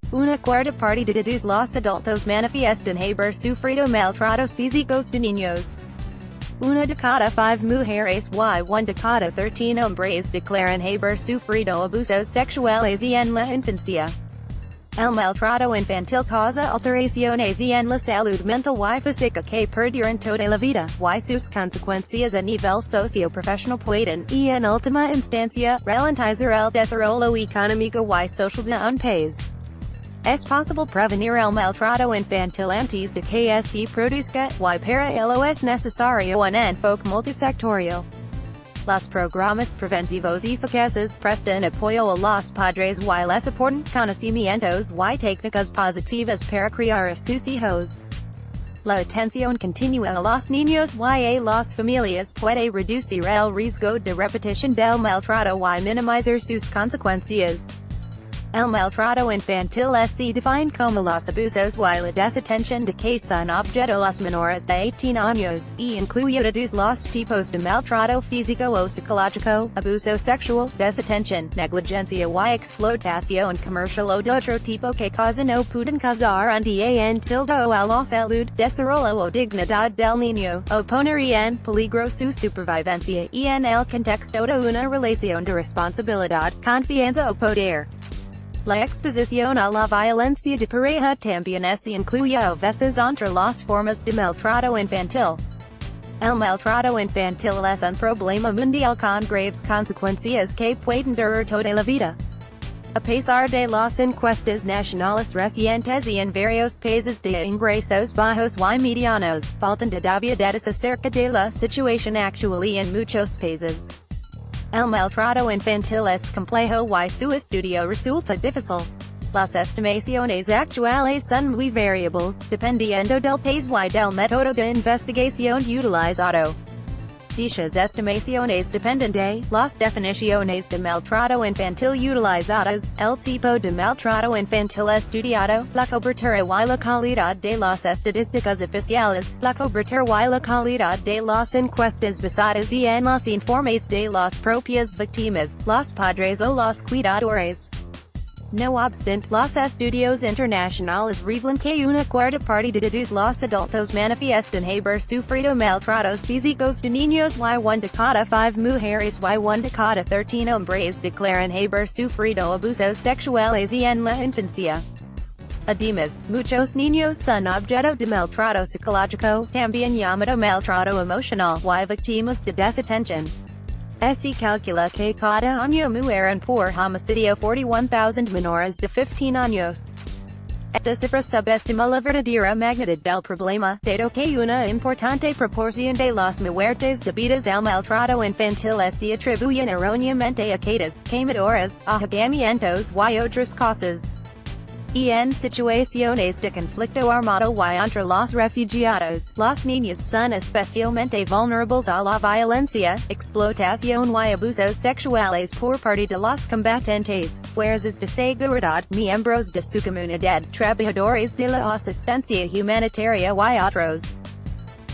Una cuarta parte de los adultos manifiestan haber sufrido maltratos físicos de niños. Una de cada 5 mujeres y one de cada 13 hombres declaran haber sufrido abusos sexuales en la infancia. El maltrato infantil causa alteraciones en la salud mental y física que perduran toda la vida, y sus consecuencias a nivel socio-profesional pueden, y en última instancia, ralentizar el desarrollo económico y social de un país. Es posible prevenir el maltrato infantil antes de que se produzca, y para ello es necesario un enfoque multisectorial. Los programas preventivos eficaces prestan apoyo a los padres y les aportan conocimientos y técnicas positivas para criar a sus hijos. La atención continua a los niños y a las familias puede reducir el riesgo de repetición del maltrato y minimizar sus consecuencias. El maltrato infantil se define como los abusos y la desatención de que son objeto los menores de 18 años, y incluye todos los tipos de maltrato físico o psicológico, abuso sexual, desatención, negligencia y explotación comercial o de otro tipo que causan o pueden causar un daño a la salud, desarrollo o dignidad del niño, o poner en peligro su supervivencia y en el contexto de una relación de responsabilidad, confianza o poder. La exposición a la violencia de pareja también se incluye a veces entre las formas de maltrato infantil. El maltrato infantil es un problema mundial con graves consecuencias que pueden durar toda la vida. A pesar de las encuestas nacionales recientes y en varios países de ingresos bajos y medianos, faltan todavía datos acerca de la situación actual en muchos países. El maltrato infantil es complejo y su estudio resulta difícil. Las estimaciones actuales son muy variables, dependiendo del país y del método de investigación utilizado. Dichas estimaciones dependen de las definiciones de maltrato infantil utilizadas, el tipo de maltrato infantil estudiado, la cobertura y la calidad de las estadísticas oficiales, la cobertura y la calidad de las encuestas basadas en los informes de las propias víctimas, los padres o los cuidadores. No obstante, los estudios internacionales revelan que una cuarta parte de todos los adultos manifiestan haber sufrido maltratos físicos de niños y one de cada 5 mujeres y one de cada 13 hombres declaran haber sufrido abusos sexuales en la infancia. Además, muchos niños son objeto de maltrato psicológico, también llamado maltrato emocional, y víctimas de desatención. Se calcula que cada año mueren por homicidio 41,000 menores de 15 años. Esta cifra subestima la verdadera magnitud del problema, dado que una importante proporción de las muertes debidas al maltrato infantil se atribuyen erróneamente a caídas, quemaduras, ahogamientos y otras causas. Y en situaciones de conflicto armado y entre los refugiados, los niños son especialmente vulnerables a la violencia, explotación y abusos sexuales por parte de los combatientes, fuerzas de seguridad, miembros de su comunidad, trabajadores de la asistencia humanitaria y otros.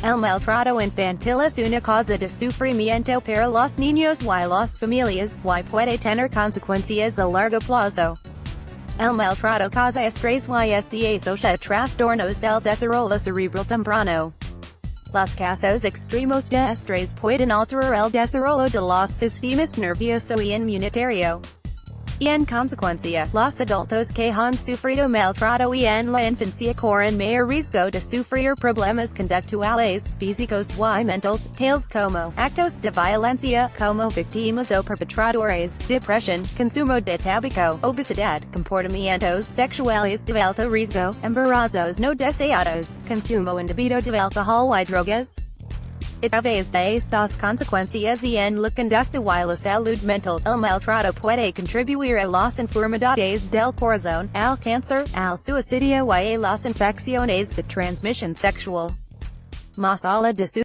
El maltrato infantil es una causa de sufrimiento para los niños y las familias, y puede tener consecuencias a largo plazo. El maltrato causa estrés y se asocia a trastornos del desarrollo cerebral temprano. Los casos extremos de estrés pueden alterar el desarrollo de los sistemas nervioso y inmunitario. Y en consecuencia, los adultos que han sufrido maltrato en la infancia corren mayor riesgo de sufrir problemas conductuales, físicos y mentales, tales como actos de violencia, como víctimas o perpetradores, depresión, consumo de tabaco, obesidad, comportamientos sexuales de alto riesgo, embarazos no deseados, consumo indebido de alcohol y drogas. A través de estas consecuencias y en la conducta y la salud mental, el maltrato puede contribuir a las enfermedades del corazón, al cáncer, al suicidio y a las infecciones de transmisión sexual. Más allá de su